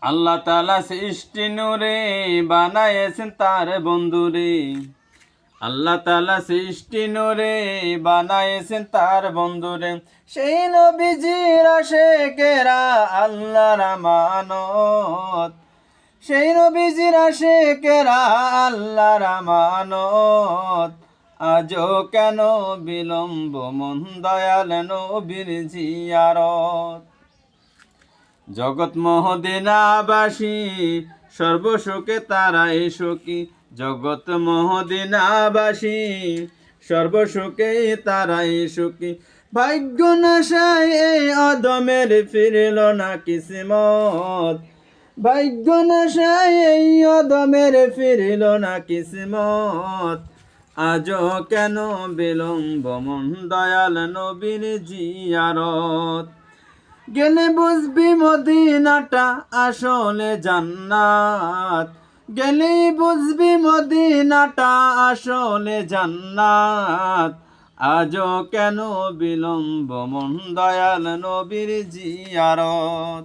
আল্লাহ তাআলা সৃষ্টি নূরে বানায়েছেন তার বন্ধুরে। আল্লাহ তাআলা সৃষ্টি নূরে বানায়েছেন তার বন্ধুরে। সেই নবীজির আশিকেরা আল্লাহর আমানত, সেই নবীজির আশিকেরা আল্লাহর আমানত। আজও কেন বিলম্ব মন দয়াল নবীর জিয়ারত। জগৎ মহদিনাবাসী সর্বসুখে তারাই সুখী, জগৎ মহদিনাবাসী সর্বসুখে তারাই সুখী। ভাগ্য নাশায় এই অদমের ফিরল না কিসমত, ভাগ্য নাশায় এই অদমের ফিরল না কিসমত। আজও কেন বিলম্ব মন দয়াল নবীর জিয়ারত। গেলে বুঝবি মদিনাটা আসলে জান্নাত, গেলে বুঝবি মদিনাটা আসলে জান্নাত। আজও কেন বিলম্ব মন দয়াল নবীর জিয়ারত।